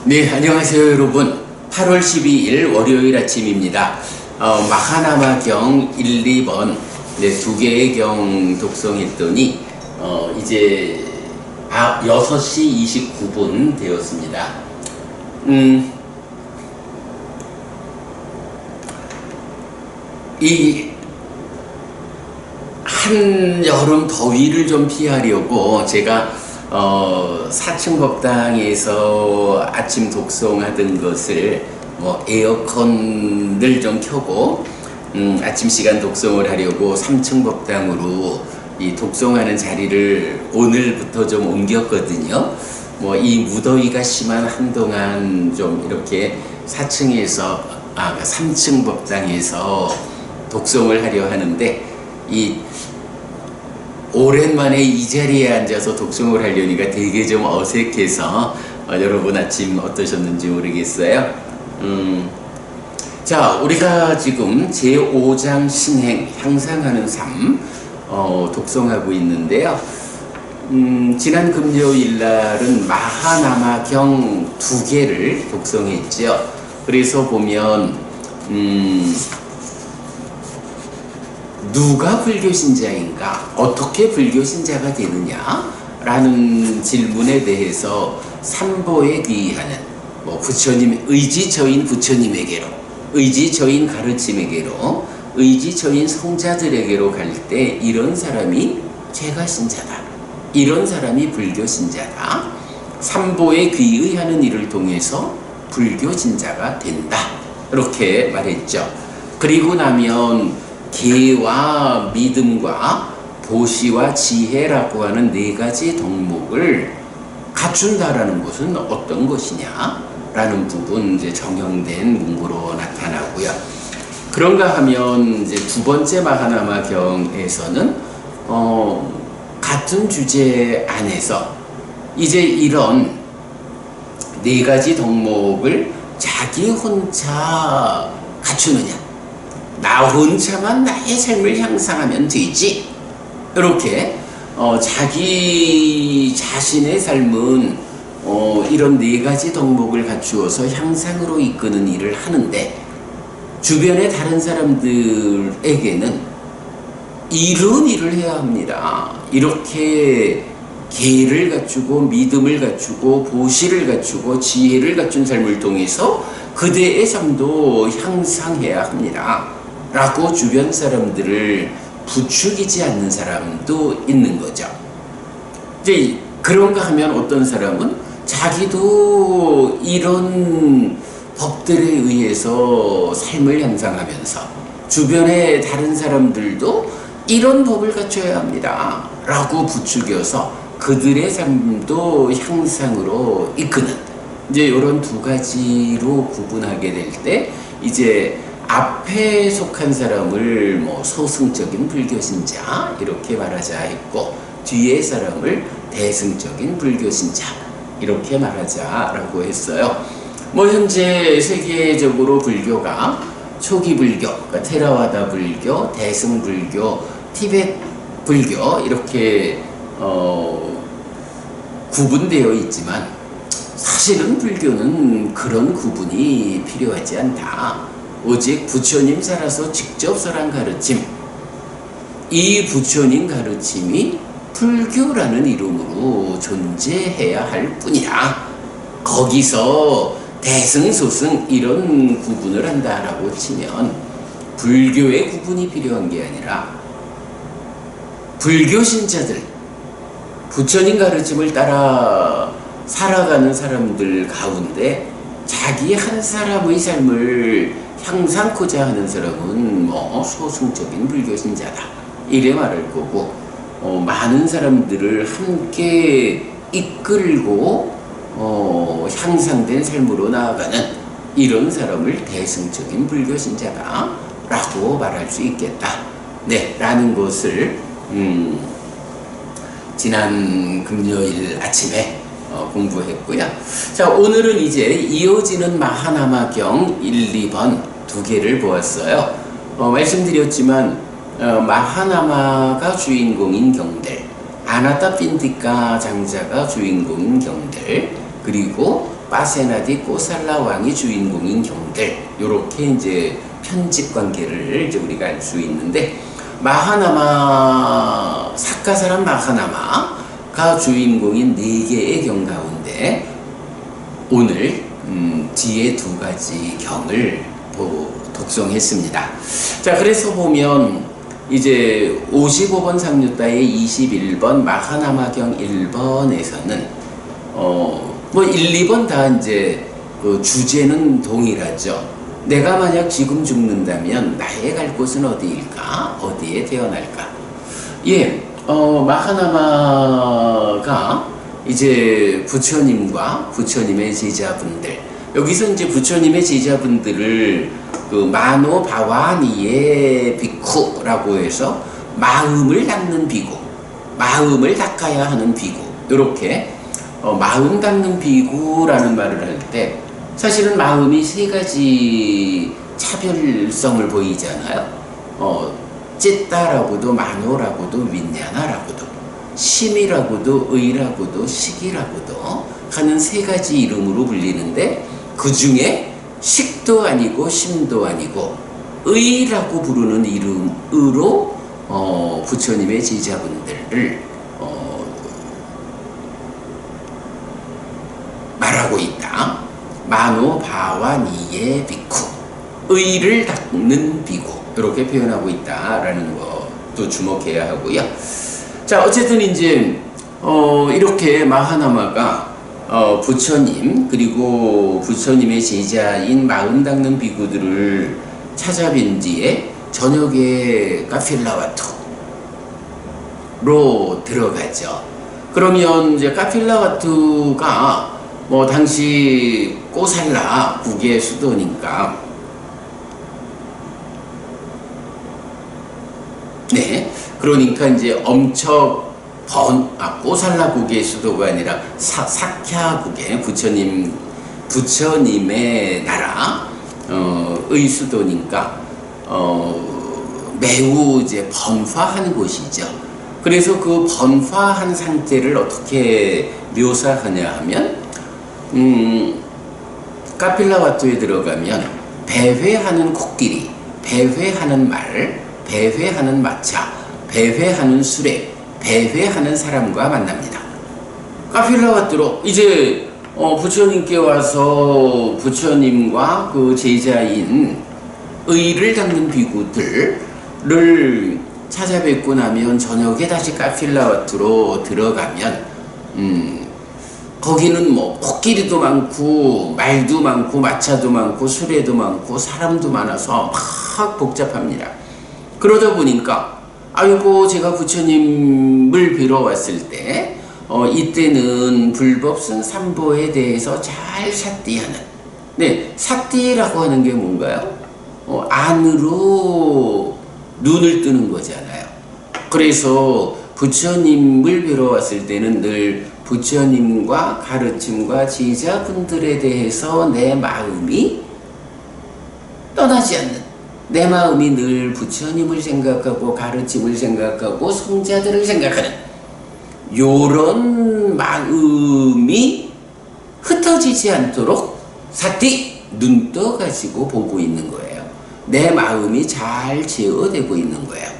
네, 안녕하세요 여러분. 8월 12일 월요일 아침입니다. 마하나마경 1, 2번 두 개의 경 독송했더니 이제 6시 29분 되었습니다. 이 한여름 더위를 좀 피하려고 제가 4층 법당에서 아침 독송하던 것을 에어컨을 좀 켜고 아침 시간 독송을 하려고 3층 법당으로 이 독송하는 자리를 오늘부터 좀 옮겼거든요. 이 무더위가 심한 한동안 좀 이렇게 3층 법당에서 독송을 하려 하는데 오랜만에 이 자리에 앉아서 독송을 하려니까 되게 좀 어색해서 여러분 아침 어떠셨는지 모르겠어요. 자, 우리가 지금 제5장 신행 향상하는 삶 독송하고 있는데요. 지난 금요일 날은 마하나마경 2개를 독송했죠. 그래서 보면 누가 불교신자인가? 어떻게 불교신자가 되느냐? 라는 질문에 대해서 삼보에 귀의하는 의지처인 부처님에게로, 의지처인 가르침에게로, 의지처인 성자들에게로 갈 때 이런 사람이 제가 신자다. 이런 사람이 불교신자다. 삼보에 귀의하는 일을 통해서 불교신자가 된다. 이렇게 말했죠. 그리고 나면 계와 믿음과 보시와 지혜라고 하는 4가지 덕목을 갖춘다라는 것은 어떤 것이냐 라는 부분 이제 정형된 문구로 나타나고요. 그런가 하면 이제 2번째 마하나마경에서는 같은 주제 안에서 이제 이런 4가지 덕목을 자기 혼자 갖추느냐, 나 혼자만 나의 삶을 향상하면 되지, 이렇게 자기 자신의 삶은 이런 4가지 덕목을 갖추어서 향상으로 이끄는 일을 하는데 주변의 다른 사람들에게는 이런 일을 해야 합니다. 이렇게 계를 갖추고 믿음을 갖추고 보시를 갖추고 지혜를 갖춘 삶을 통해서 그대의 삶도 향상해야 합니다. 라고 주변 사람들을 부추기지 않는 사람도 있는 거죠. 이제 그런가 하면 어떤 사람은 자기도 이런 법들에 의해서 삶을 향상하면서 주변의 다른 사람들도 이런 법을 갖춰야 합니다. 라고 부추겨서 그들의 삶도 향상으로 이끄는 이제 이런 2가지로 구분하게 될 때 이제 앞에 속한 사람을 소승적인 불교신자 이렇게 말하자 했고 뒤에 사람을 대승적인 불교신자 이렇게 말하자라고 했어요. 현재 세계적으로 불교가 초기 불교, 그러니까 테라와다 불교, 대승 불교, 티베트 불교 이렇게 구분되어 있지만 사실은 불교는 그런 구분이 필요하지 않다. 오직 부처님 살아서 직접 설한 가르침, 이 부처님 가르침이 불교라는 이름으로 존재해야 할 뿐이다. 거기서 대승, 소승 이런 구분을 한다라고 치면 불교의 구분이 필요한 게 아니라 불교 신자들, 부처님 가르침을 따라 살아가는 사람들 가운데 자기 한 사람의 삶을 향상코자 하는 사람은 소승적인 불교신자다 이래 말할 거고, 많은 사람들을 함께 이끌고 향상된 삶으로 나아가는 이런 사람을 대승적인 불교신자다 라고 말할 수 있겠다. 네, 라는 것을 지난 금요일 아침에 공부했고요. 자, 오늘은 이제 이어지는 마하나마경 1, 2번 2개를 보았어요. 말씀드렸지만 마하나마가 주인공인 경들, 아나타핀티카 장자가 주인공인 경들, 그리고 빠세나디 꼬살라 왕이 주인공인 경들, 요렇게 이제 편집 관계를 이제 우리가 알 수 있는데, 마하나마 사카사란 마하나마가 주인공인 4개의 경 가운데 오늘 뒤에 2가지 경을 독송했습니다. 자, 그래서 보면 이제 55번 상류따의 21번 마하나마경 1번에서는 뭐 1, 2번 다 이제 그 주제는 동일하죠. 내가 만약 지금 죽는다면 나의 갈 곳은 어디일까? 어디에 태어날까? 예, 마하나마가 이제 부처님과 부처님의 제자분들, 여기서 이제 부처님의 제자분들을 그 마노 바와니에 비쿠라고 해서 마음을 닦는 비구, 마음을 닦아야 하는 비구, 이렇게 마음 닦는 비구라는 말을 할 때 사실은 마음이 3가지 차별성을 보이잖아요. 찌따라고도 마노라고도 윈냐나라고도 심이라고도 의라고도 식이라고도 하는 3가지 이름으로 불리는데, 그 중에 식도 아니고 심도 아니고 의라고 부르는 이름으로 부처님의 제자분들을 말하고 있다. 마노 바와니에 비쿠, 의를 닦는 비구, 이렇게 표현하고 있다라는 것도 주목해야 하고요. 자, 어쨌든 이제 이렇게 마하나마가 부처님 그리고 부처님의 제자인 마음 닦는 비구들을 찾아뵌 뒤에 저녁에 카필라와투로 들어가죠. 그러면 이제 카필라와투가 뭐 당시 꼬살라 국의 수도니까, 네, 그러니까 이제 엄청 꼬살라 국의 수도가 아니라 사캬국의 부처님의 나라 의 수도니까 매우 이제 번화한 곳이죠. 그래서 그 번화한 상태를 어떻게 묘사하냐 하면, 카필라와투에 들어가면 배회하는 코끼리, 배회하는 말, 배회하는 마차, 배회하는 수레, 배회하는 사람과 만납니다. 카필라와투로 이제 부처님께 와서 부처님과 그 제자인 의를 닦는 비구들을 찾아뵙고 나면 저녁에 다시 카필라와투로 들어가면 거기는 뭐 코끼리도 많고 말도 많고 마차도 많고 수레도 많고 사람도 많아서 막 복잡합니다. 그러다 보니까 아이고, 제가 부처님을 뵈러 왔을 때 이때는 불법승 삼보에 대해서 잘 삿띠하는, 네, 삿띠라고 하는 게 뭔가요? 안으로 눈을 뜨는 거잖아요. 그래서 부처님을 뵈러 왔을 때는 늘 부처님과 가르침과 제자분들에 대해서 내 마음이 떠나지 않는, 내 마음이 늘 부처님을 생각하고 가르침을 생각하고 성자들을 생각하는 요런 마음이 흩어지지 않도록 사띠, 눈 떠가지고 보고 있는 거예요. 내 마음이 잘 제어되고 있는 거예요.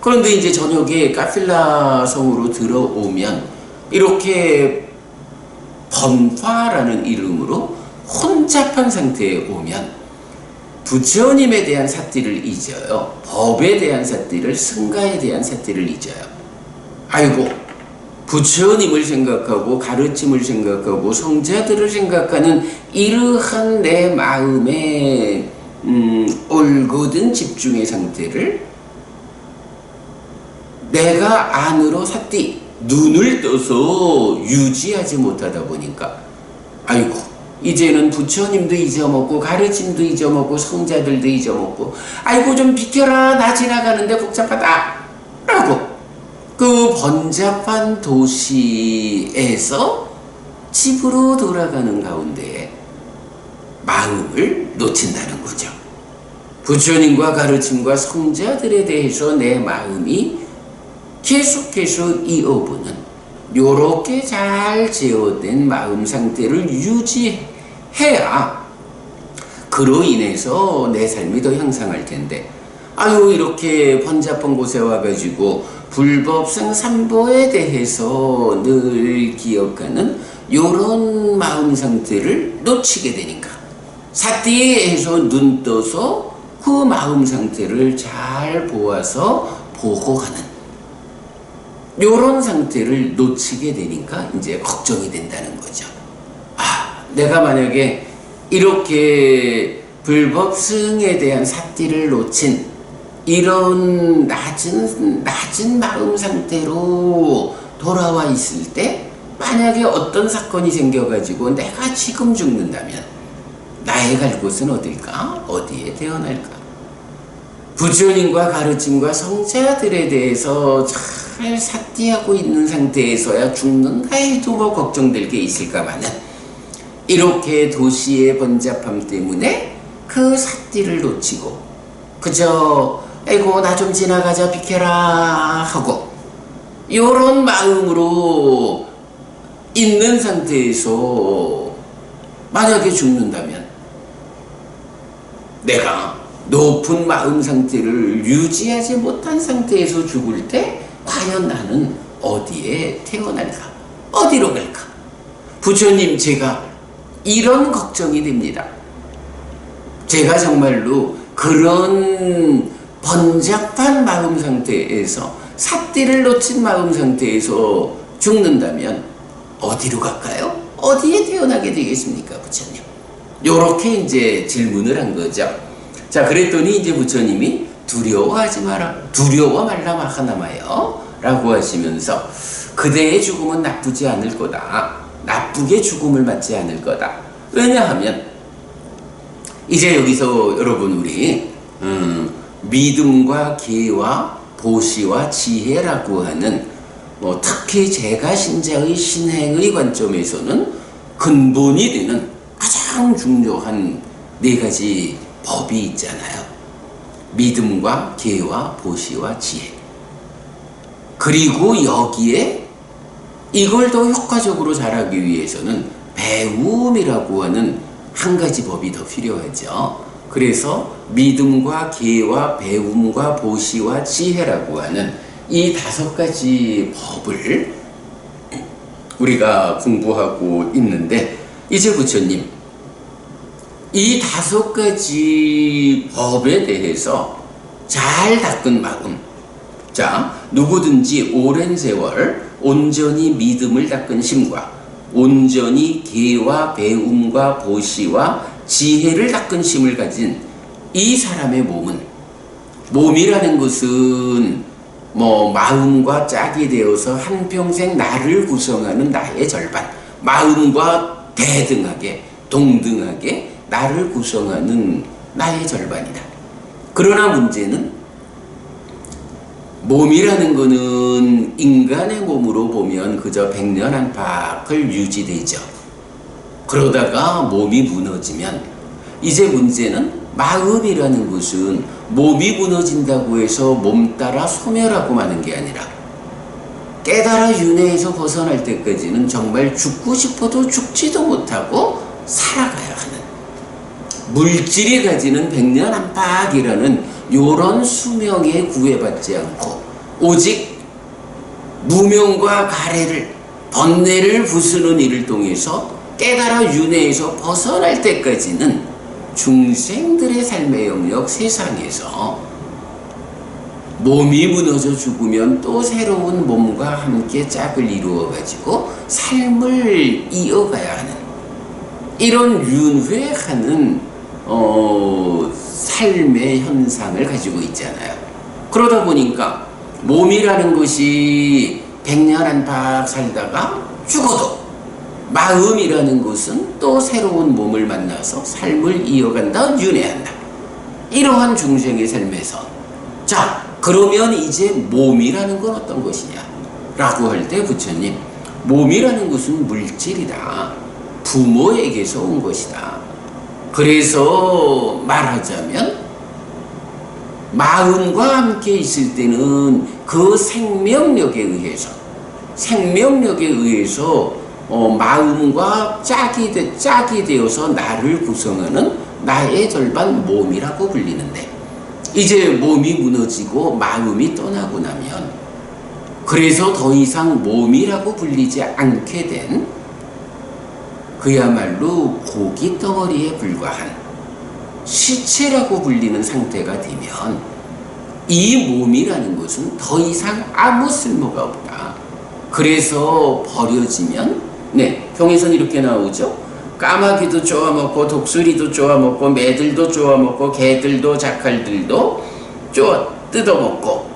그런데 이제 저녁에 카필라 성으로 들어오면 이렇게 번화라는 이름으로 혼잡한 상태에 오면 부처님에 대한 삿띠를 잊어요. 법에 대한 삿띠를, 승가에 대한 삿띠를 잊어요. 아이고, 부처님을 생각하고 가르침을 생각하고 성자들을 생각하는 이러한 내 마음의 올곧은 집중의 상태를 내가 안으로 삿띠, 눈을 떠서 유지하지 못하다 보니까 아이고, 이제는 부처님도 잊어먹고 가르침도 잊어먹고 성자들도 잊어먹고, 아이고 좀 비켜라, 나 지나가는데 복잡하다 라고 그 번잡한 도시에서 집으로 돌아가는 가운데 마음을 놓친다는 거죠. 부처님과 가르침과 성자들에 대해서 내 마음이 계속해서 이어보는 요렇게 잘 제어된 마음 상태를 유지해 해야 그로 인해서 내 삶이 더 향상할 텐데, 아유, 이렇게 번잡한 곳에 와가지고 불법성 삼보에 대해서 늘 기억하는 요런 마음 상태를 놓치게 되니까, 사띠에서 눈 떠서 그 마음 상태를 잘 보아서 보호하는 요런 상태를 놓치게 되니까 이제 걱정이 된다는 거죠. 아, 내가 만약에 이렇게 불법승에 대한 사띠를 놓친 이런 낮은 마음 상태로 돌아와 있을 때, 만약에 어떤 사건이 생겨가지고 내가 지금 죽는다면 나의 갈 곳은 어딜까? 어디에 태어날까? 부처님과 가르침과 성자들에 대해서 잘 사띠하고 있는 상태에서야 죽는다 해도 뭐 걱정될 게 있을까마는, 이렇게 도시의 번잡함 때문에 그 사띠를 놓치고 그저 아이고 나 좀 지나가자 비켜라 하고 요런 마음으로 있는 상태에서 만약에 죽는다면, 내가 높은 마음 상태를 유지하지 못한 상태에서 죽을 때 과연 나는 어디에 태어날까? 어디로 갈까? 부처님, 제가 이런 걱정이 됩니다. 제가 정말로 그런 번잡한 마음 상태에서, 사띠를 놓친 마음 상태에서 죽는다면 어디로 갈까요? 어디에 태어나게 되겠습니까, 부처님? 요렇게 이제 질문을 한 거죠. 자, 그랬더니 이제 부처님이 두려워하지 마라, 두려워 말라 마하나마여 라고 하시면서, 그대의 죽음은 나쁘지 않을 거다, 나쁘게 죽음을 맞지 않을 거다. 왜냐하면 이제 여기서 여러분 우리 믿음과 계와 보시와 지혜라고 하는, 특히 제가 신자의 신행의 관점에서는 근본이 되는 가장 중요한 네 가지 법이 있잖아요. 믿음과 계와 보시와 지혜. 그리고 여기에 이걸 더 효과적으로 잘하기 위해서는 배움이라고 하는 한 가지 법이 더 필요하죠. 그래서 믿음과 계와 배움과 보시와 지혜라고 하는 이 5가지 법을 우리가 공부하고 있는데, 이제 부처님 이 5가지 법에 대해서 잘 닦은 마음, 자, 누구든지 오랜 세월 온전히 믿음을 닦은 심과 온전히 계와 배움과 보시와 지혜를 닦은 심을 가진 이 사람의 몸이라는 것은 마음과 짝이 되어서 한평생 나를 구성하는 나의 절반, 마음과 대등하게 동등하게 나를 구성하는 나의 절반이다. 그러나 문제는 몸이라는 거는 인간의 몸으로 보면 그저 100년 안팎을 유지되죠. 그러다가 몸이 무너지면, 이제 문제는 마음이라는 것은 몸이 무너진다고 해서 몸 따라 소멸하고 마는 게 아니라 깨달아 윤회에서 벗어날 때까지는 정말 죽고 싶어도 죽지도 못하고 살아가야 하는, 물질이 가지는 100년 안팎이라는 요런 수명에 구애받지 않고 오직 무명과 가래를, 번뇌를 부수는 일을 통해서 깨달아 윤회에서 벗어날 때까지는 중생들의 삶의 영역 세상에서 몸이 무너져 죽으면 또 새로운 몸과 함께 짝을 이루어 가지고 삶을 이어가야 하는 이런 윤회하는 삶의 현상을 가지고 있잖아요. 그러다 보니까 몸이라는 것이 100년 안팎 살다가 죽어도 마음이라는 것은 또 새로운 몸을 만나서 삶을 이어간다, 윤회한다. 이러한 중생의 삶에서, 자, 그러면 이제 몸이라는 건 어떤 것이냐 라고 할 때 부처님, 몸이라는 것은 물질이다, 부모에게서 온 것이다. 그래서 말하자면 마음과 함께 있을 때는 그 생명력에 의해서 마음과 짝이 되어서 나를 구성하는 나의 절반 몸이라고 불리는데, 이제 몸이 무너지고 마음이 떠나고 나면, 그래서 더 이상 몸이라고 불리지 않게 된 그야말로 고기 덩어리에 불과한 시체라고 불리는 상태가 되면, 이 몸이라는 것은 더 이상 아무 쓸모가 없다. 그래서 버려지면, 경에선 이렇게 나오죠. 까마귀도 쪼아먹고 독수리도 쪼아먹고 매들도 쪼아먹고 개들도 자칼들도 뜯어먹고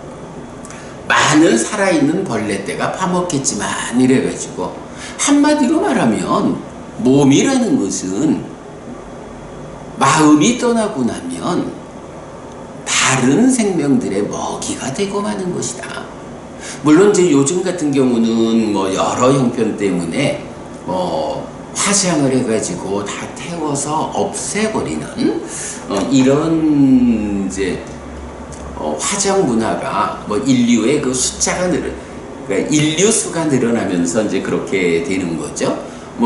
많은 살아있는 벌레떼가 파먹겠지만, 이래가지고 한마디로 말하면 몸이라는 것은 마음이 떠나고 나면 다른 생명들의 먹이가 되고 마는 것이다. 물론 이제 요즘 같은 경우는 여러 형편 때문에 화장을 해가지고 다 태워서 없애버리는 이런 이제 화장 문화가 인류의 그 숫자가 그러니까 인류 수가 늘어나면서 이제 그렇게 되는 거죠.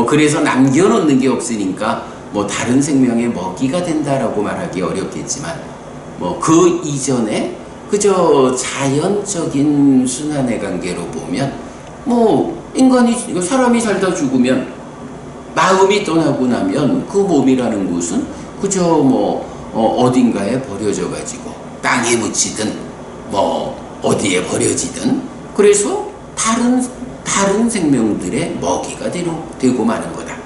그래서 남겨놓는 게 없으니까 다른 생명의 먹이가 된다라고 말하기 어렵겠지만, 그 이전에 그저 자연적인 순환의 관계로 보면, 사람이 살다 죽으면 마음이 떠나고 나면 그 몸이라는 것은 그저 어딘가에 버려져 가지고 땅에 묻히든 어디에 버려지든, 그래서 다른 생명들의 먹이가 되고 마는 거다.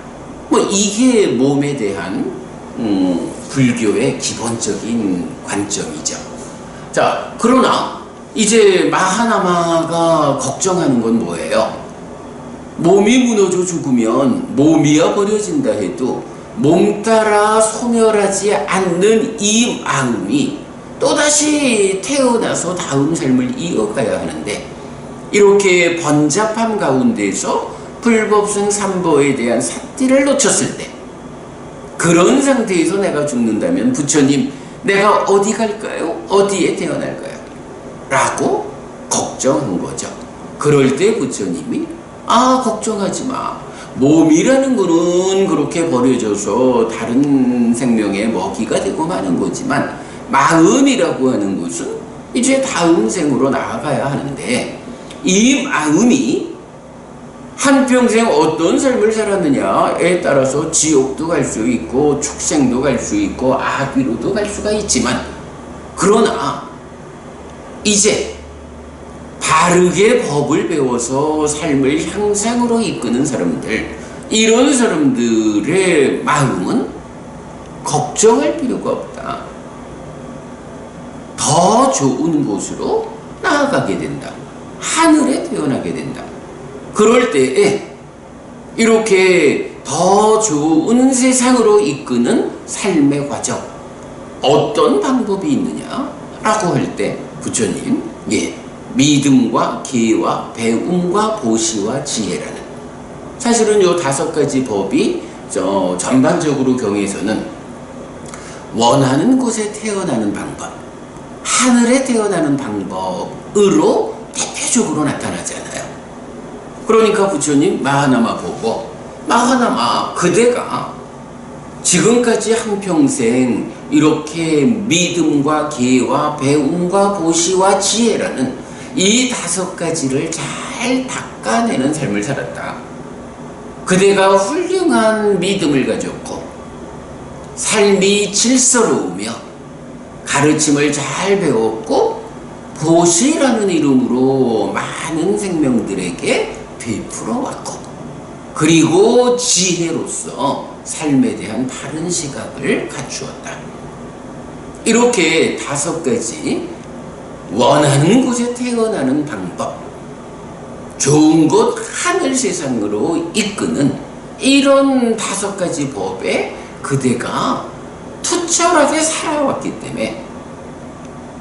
이게 몸에 대한 불교의 기본적인 관점이죠. 자, 그러나 이제 마하나마가 걱정하는 건 뭐예요? 몸이 무너져 죽으면 몸이야 버려진다 해도 몸 따라 소멸하지 않는 이 마음이 또다시 태어나서 다음 삶을 이어가야 하는데, 이렇게 번잡함 가운데서 불법승 삼보에 대한 삿띠를 놓쳤을 때, 그런 상태에서 내가 죽는다면 부처님, 내가 어디 갈까요? 어디에 태어날까요? 라고 걱정한 거죠. 그럴 때 부처님이 걱정하지 마. 몸이라는 거는 그렇게 버려져서 다른 생명의 먹이가 되고 마는 거지만, 마음이라고 하는 것은 이제 다음 생으로 나아가야 하는데, 이 마음이 한평생 어떤 삶을 살았느냐에 따라서 지옥도 갈 수 있고 축생도 갈 수 있고 아귀로도 갈 수가 있지만, 그러나 이제 바르게 법을 배워서 삶을 향상으로 이끄는 사람들, 이런 사람들의 마음은 걱정할 필요가 없다. 더 좋은 곳으로 나아가게 된다. 하늘에 태어나게 된다. 그럴 때에 이렇게 더 좋은 세상으로 이끄는 삶의 과정, 어떤 방법이 있느냐라고 할 때 부처님, 믿음과 기회와 배움과 보시와 지혜라는, 사실은 요 5가지 법이 전반적으로 경에서는 원하는 곳에 태어나는 방법, 하늘에 태어나는 방법으로 대표적으로 나타나잖아요. 그러니까 부처님 마하나마 보고, 마하나마, 그대가 지금까지 한평생 이렇게 믿음과 기회와 배움과 보시와 지혜라는 이 5가지를 잘 닦아내는 삶을 살았다. 그대가 훌륭한 믿음을 가졌고 삶이 질서로우며 가르침을 잘 배웠고 보시라는 이름으로 많은 생명들에게 베풀어 왔고, 그리고 지혜로서 삶에 대한 바른 시각을 갖추었다. 이렇게 5가지 원하는 곳에 태어나는 방법, 좋은 곳 하늘 세상으로 이끄는 이런 5가지 법에 그대가 투철하게 살아왔기 때문에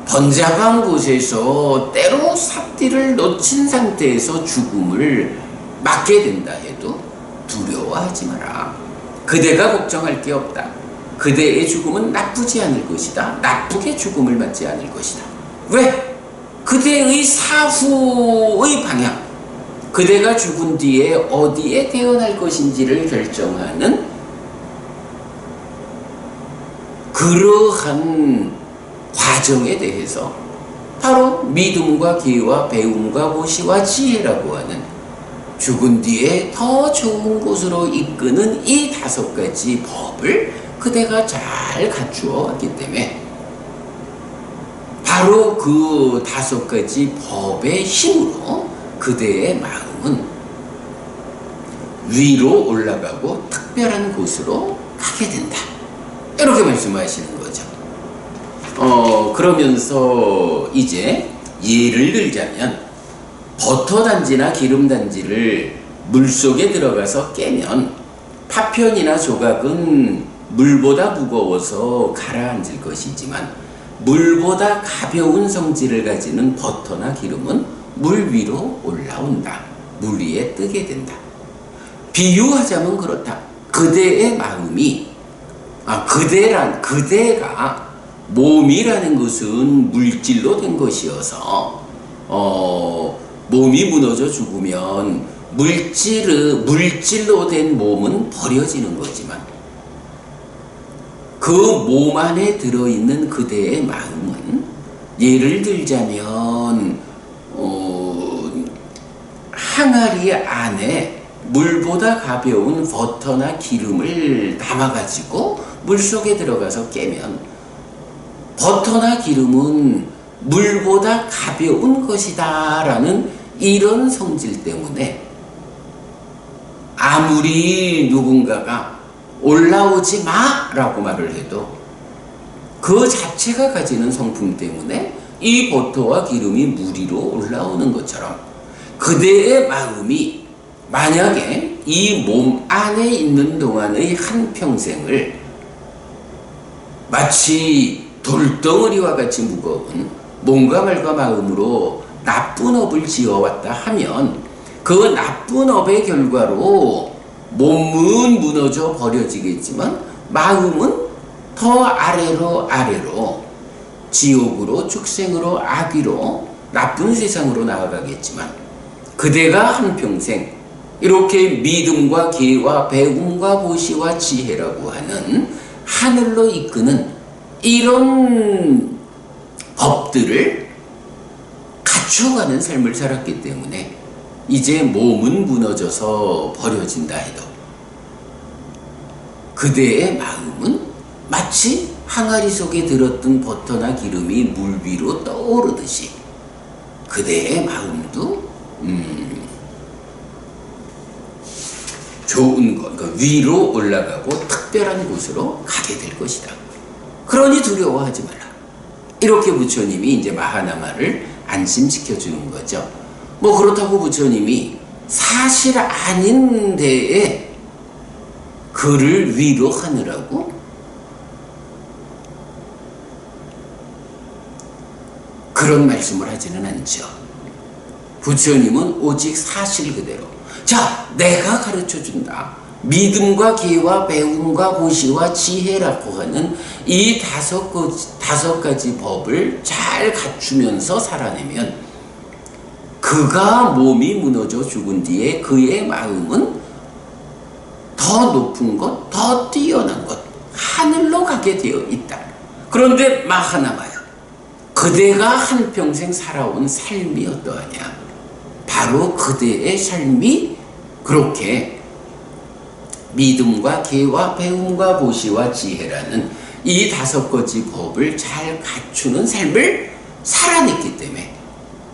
번잡한 곳에서 때로 삿띠를 놓친 상태에서 죽음을 맞게 된다 해도 두려워하지 마라. 그대가 걱정할 게 없다. 그대의 죽음은 나쁘지 않을 것이다. 나쁘게 죽음을 맞지 않을 것이다. 왜? 그대의 사후의 방향, 그대가 죽은 뒤에 어디에 태어날 것인지를 결정하는 그러한 과정에 대해서 바로 믿음과 기회와 배움과 보시와 지혜라고 하는 죽은 뒤에 더 좋은 곳으로 이끄는 이 5가지 법을 그대가 잘 갖추어 왔기 때문에 바로 그 5가지 법의 힘으로 그대의 마음은 위로 올라가고 특별한 곳으로 가게 된다. 이렇게 말씀하시는 거죠. 그러면서 이제 예를 들자면 버터 단지나 기름 단지를 물속에 들어가서 깨면 파편이나 조각은 물보다 무거워서 가라앉을 것이지만 물보다 가벼운 성질을 가지는 버터나 기름은 물 위로 올라온다. 물 위에 뜨게 된다. 비유하자면 그렇다. 그대의 마음이 그대가 몸이라는 것은 물질로 된 것이어서 몸이 무너져 죽으면 물질로 된 몸은 버려지는 거지만 그 몸 안에 들어있는 그대의 마음은 예를 들자면 항아리 안에 물보다 가벼운 버터나 기름을 담아가지고 물속에 들어가서 깨면 버터나 기름은 물보다 가벼운 것이다 라는 이런 성질 때문에 아무리 누군가가 올라오지 마 라고 말을 해도 그 자체가 가지는 성품 때문에 이 버터와 기름이 물 위로 올라오는 것처럼 그대의 마음이 만약에 이 몸 안에 있는 동안의 한평생을 마치 돌덩어리와 같이 무거운 몸과 말과 마음으로 나쁜 업을 지어왔다 하면 그 나쁜 업의 결과로 몸은 무너져 버려지겠지만 마음은 더 아래로 지옥으로 축생으로 악귀로 나쁜 세상으로 나아가겠지만 그대가 한평생 이렇게 믿음과 기회와 배움과 보시와 지혜라고 하는 하늘로 이끄는 이런 법들을 갖춰가는 삶을 살았기 때문에 이제 몸은 무너져서 버려진다 해도 그대의 마음은 마치 항아리 속에 들었던 버터나 기름이 물 위로 떠오르듯이 그대의 마음도 좋은 것, 그러니까 위로 올라가고 특별한 곳으로 가게 될 것이다. 그러니 두려워하지 말라. 이렇게 부처님이 이제 마하나마를 안심시켜 주는 거죠. 뭐 그렇다고 부처님이 사실 아닌 데에 그를 위로하느라고 그런 말씀을 하지는 않죠. 부처님은 오직 사실 그대로 자, 내가 가르쳐 준다. 믿음과 기회와 배움과 보시와 지혜라고 하는 이 5가지 법을 잘 갖추면서 살아내면 그가 몸이 무너져 죽은 뒤에 그의 마음은 더 높은 것, 더 뛰어난 것, 하늘로 가게 되어 있다. 그런데 마하나마야, 그대가 한평생 살아온 삶이 어떠하냐? 바로 그대의 삶이 그렇게 믿음과 기회와 배움과 보시와 지혜라는 이 5가지 법을 잘 갖추는 삶을 살아냈기 때문에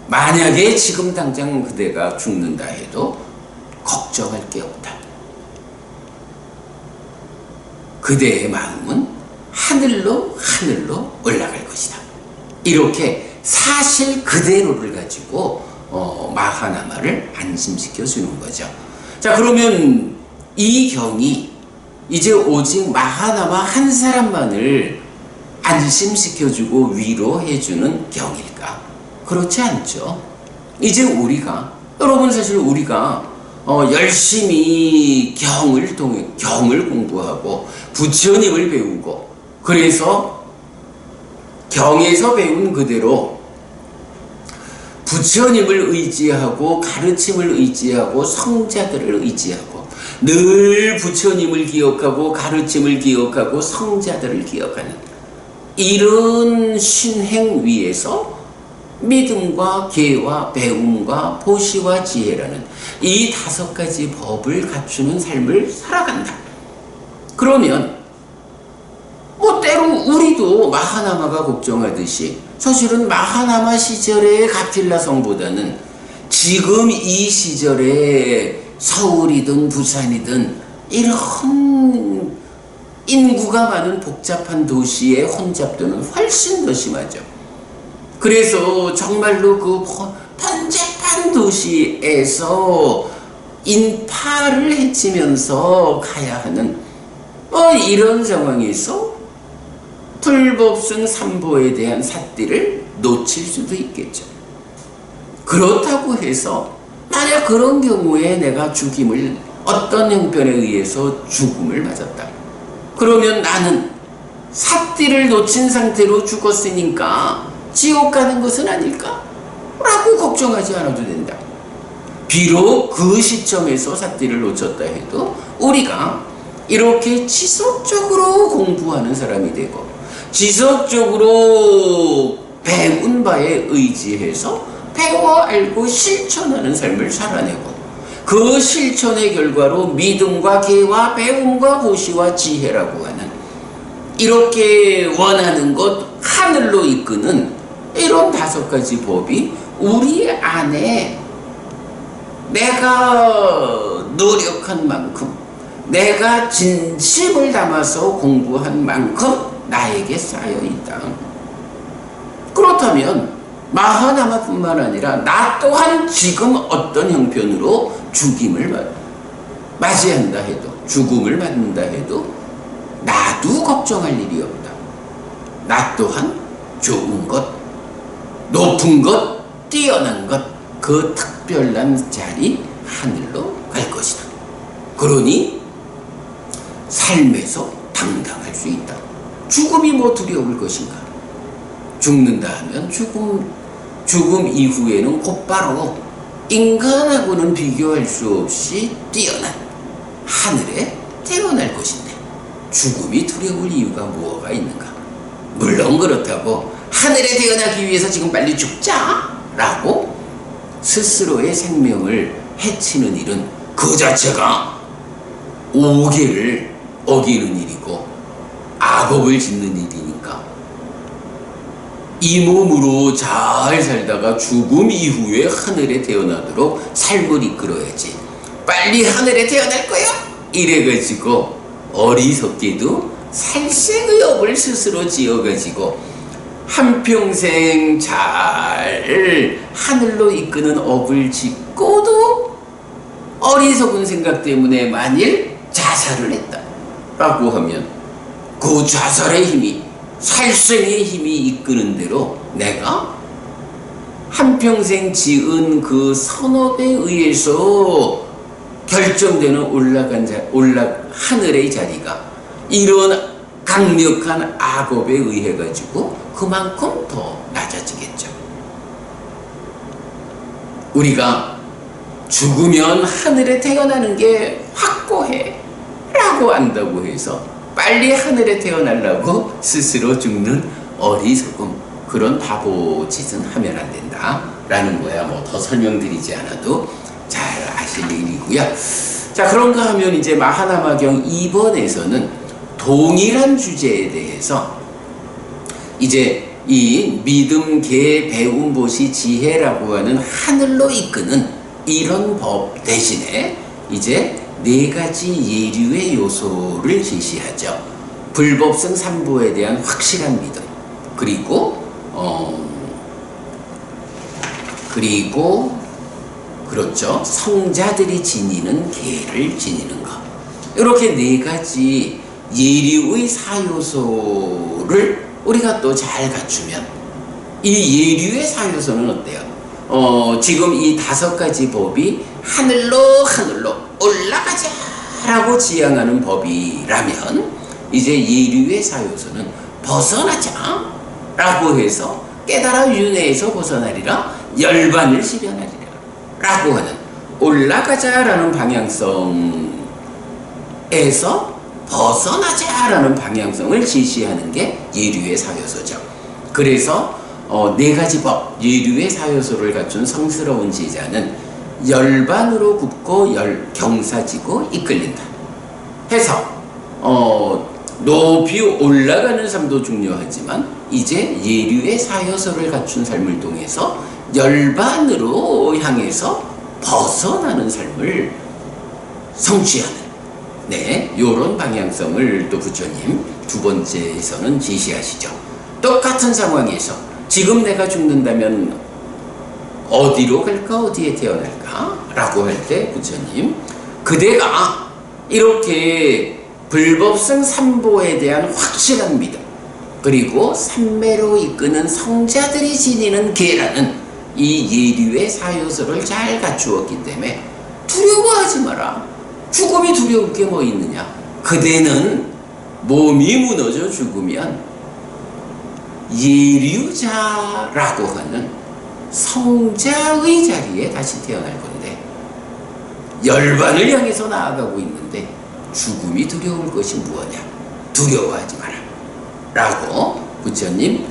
만약에 지금 당장 그대가 죽는다 해도 걱정할 게 없다. 그대의 마음은 하늘로 올라갈 것이다. 이렇게 사실 그대로를 가지고 마하나마를 안심시켜 주는 거죠. 자, 그러면 이 경이 이제 오직 마하나마 한 사람만을 안심시켜주고 위로해주는 경일까? 그렇지 않죠. 이제 우리가, 여러분 사실 우리가 열심히 경을 공부하고 부처님을 배우고 그래서 경에서 배운 그대로 부처님을 의지하고 가르침을 의지하고 성자들을 의지하고 늘 부처님을 기억하고 가르침을 기억하고 성자들을 기억하는 이런 신행 위에서 믿음과 계와 배움과 보시와 지혜라는 이 5가지 법을 갖추는 삶을 살아간다. 그러면 뭐 때로 우리도 마하나마가 걱정하듯이 사실은 마하나마 시절의 가필라 성보다는 지금 이 시절에 서울이든 부산이든 이런 인구가 많은 복잡한 도시의 혼잡도는 훨씬 더 심하죠. 그래서 정말로 그 번잡한 도시에서 인파를 헤치면서 가야 하는 이런 상황에서 불법승 삼보에 대한 삿띠를 놓칠 수도 있겠죠. 그렇다고 해서 만약 그런 경우에 내가 죽임을 어떤 형편에 의해서 죽음을 맞았다. 그러면 나는 삿띠를 놓친 상태로 죽었으니까 지옥 가는 것은 아닐까? 라고 걱정하지 않아도 된다. 비록 그 시점에서 삿띠를 놓쳤다 해도 우리가 이렇게 지속적으로 공부하는 사람이 되고 지속적으로 배운 바에 의지해서 배워 알고 실천하는 삶을 살아내고 그 실천의 결과로 믿음과 계와 배움과 보시와 지혜라고 하는 이렇게 원하는 것 하늘로 이끄는 이런 5가지 법이 우리 안에 내가 노력한 만큼 내가 진심을 담아서 공부한 만큼 나에게 쌓여있다. 그렇다면 마하나마뿐만 아니라 나 또한 지금 어떤 형편으로 죽임을 맞이한다 해도 죽음을 맞는다 해도 나도 걱정할 일이 없다. 나 또한 좋은 것, 높은 것, 뛰어난 것, 그 특별한 자리 하늘로 갈 것이다. 그러니 삶에서 당당할 수 있다. 죽음이 뭐 두려울 것인가? 죽는다 하면 죽음 이후에는 곧바로 인간하고는 비교할 수 없이 뛰어난 하늘에 태어날 것인데 죽음이 두려울 이유가 뭐가 있는가? 물론 그렇다고 하늘에 태어나기 위해서 지금 빨리 죽자 라고 스스로의 생명을 해치는 일은 그 자체가 오계를 어기는 일이고 악업을 짓는 일이니까 이 몸으로 잘 살다가 죽음 이후에 하늘에 태어나도록 삶을 이끌어야지 빨리 하늘에 태어날 거야 이래가지고 어리석게도 살생의 업을 스스로 지어가지고 한평생 잘 하늘로 이끄는 업을 짓고도 어리석은 생각 때문에 만일 자살을 했다 라고 하면 그 자살의 힘이 살생의 힘이 이끄는 대로 내가 한평생 지은 그 선업에 의해서 결정되는 하늘의 자리가 이런 강력한 악업에 의해 가지고 그만큼 더 낮아지겠죠. 우리가 죽으면 하늘에 태어나는 게 확고해 라고 안다고 해서 빨리 하늘에 태어나려고 스스로 죽는 어리석음, 그런 바보짓은 하면 안 된다 라는 거야. 뭐 더 설명드리지 않아도 잘 아실 일이고요. 자, 그런가 하면 이제 마하나마경 2번에서는 동일한 주제에 대해서 이제 이 믿음, 계, 배움, 보시, 지혜라고 하는 하늘로 이끄는 이런 법 대신에 이제 4가지 예류의 요소를 제시하죠. 불법성 삼보에 대한 확실한 믿음, 그리고 그렇죠, 성자들이 지니는 계를 지니는 것. 이렇게 4가지 예류의 4요소를 우리가 또 잘 갖추면 이 예류의 4요소는 어때요? 지금 이 5가지 법이 하늘로 올라가자 라고 지향하는 법이라면 이제 예류의 4요소는 벗어나자 라고 해서 깨달아 윤회에서 벗어나리라 열반을 실현하리라 라고 하는 올라가자라는 방향성에서 벗어나자라는 방향성을 제시하는 게 예류의 사효소죠. 그래서 네 가지 법, 예류의 사효소를 갖춘 성스러운 제자는 열반으로 굽고 경사지고 이끌린다 해서 높이 올라가는 삶도 중요하지만 이제 예류의 사효소를 갖춘 삶을 통해서 열반으로 향해서 벗어나는 삶을 성취하는 요런 방향성을 또 부처님 두 번째에서는 제시하시죠. 똑같은 상황에서 지금 내가 죽는다면 어디로 갈까, 어디에 태어날까 라고 할 때 부처님 그대가 이렇게 불법성 삼보에 대한 확실한 믿음 그리고 삼매로 이끄는 성자들이 지니는 계라는 이 예류의 사효소를 잘 갖추었기 때문에 두려워하지 마라. 죽음이 두려울 게 뭐 있느냐. 그대는 몸이 무너져 죽으면 예류자라고 하는 성자의 자리에 다시 태어날 건데 열반을 향해서 나아가고 있는데 죽음이 두려울 것이 무엇이냐. 두려워하지 마라 라고 부처님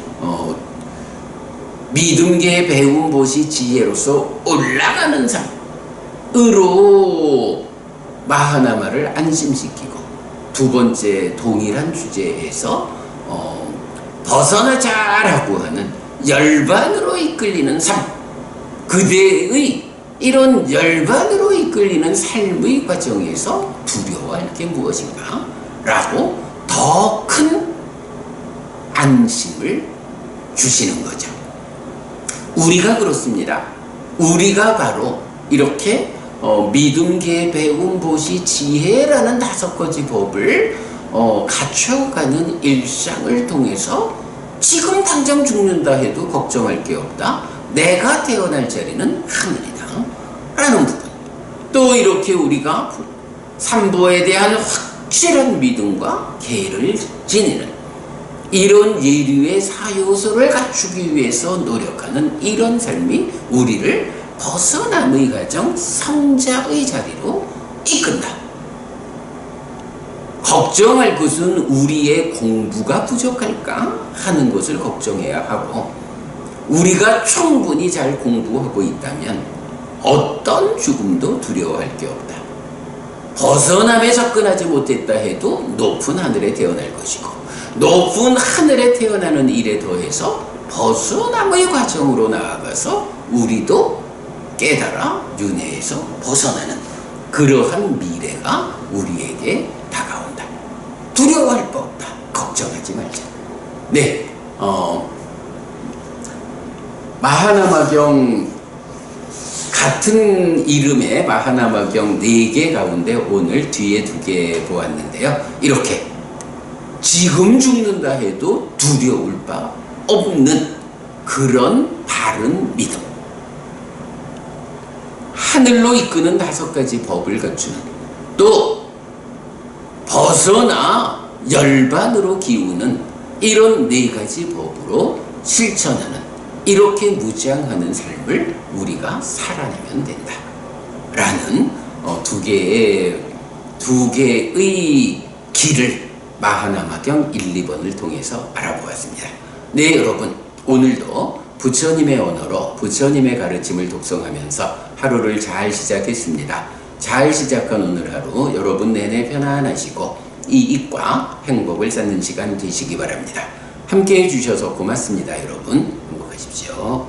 믿음계 배운 보시 지혜로서 올라가는 삶으로 마하나마를 안심시키고 두 번째 동일한 주제에서 벗어나자라고 하는 열반으로 이끌리는 삶 그대의 이런 열반으로 이끌리는 삶의 과정에서 두려워할 게 무엇인가 라고 더 큰 안심을 주시는 거죠. 우리가 그렇습니다. 우리가 바로 이렇게 믿음계 배움 보시 지혜라는 5가지 법을 갖춰가는 일상을 통해서 지금 당장 죽는다 해도 걱정할 게 없다. 내가 태어날 자리는 하늘이다 라는 부분. 또 이렇게 우리가 삼보에 대한 확실한 믿음과 계를 지니는 이런 예류의 사효소를 갖추기 위해서 노력하는 이런 삶이 우리를 벗어남의 과정 성자의 자리로 이끈다. 걱정할 것은 우리의 공부가 부족할까 하는 것을 걱정해야 하고 우리가 충분히 잘 공부하고 있다면 어떤 죽음도 두려워할 게 없다. 벗어남에 접근하지 못했다 해도 높은 하늘에 태어날 것이고 높은 하늘에 태어나는 일에 더해서 벗어남의 과정으로 나아가서 우리도 깨달아 윤회에서 벗어나는 그러한 미래가 우리에게 다가온다. 두려워할 거 없다. 걱정하지 말자. 마하나마경 같은 이름의 마하나마경 4개 가운데 오늘 뒤에 2개 보았는데요. 이렇게 지금 죽는다 해도 두려울 바 없는 그런 바른 믿음. 하늘로 이끄는 5가지 법을 갖추는 또 벗어나 열반으로 기우는 이런 4가지 법으로 실천하는 이렇게 무장하는 삶을 우리가 살아내면 된다 라는 두 개의 길을 마하나마경 1, 2번을 통해서 알아보았습니다. 여러분 오늘도 부처님의 언어로 부처님의 가르침을 독송하면서 하루를 잘 시작했습니다. 잘 시작한 오늘 하루 여러분 내내 편안하시고 이익과 행복을 쌓는 시간 되시기 바랍니다. 함께 해주셔서 고맙습니다. 여러분 행복하십시오.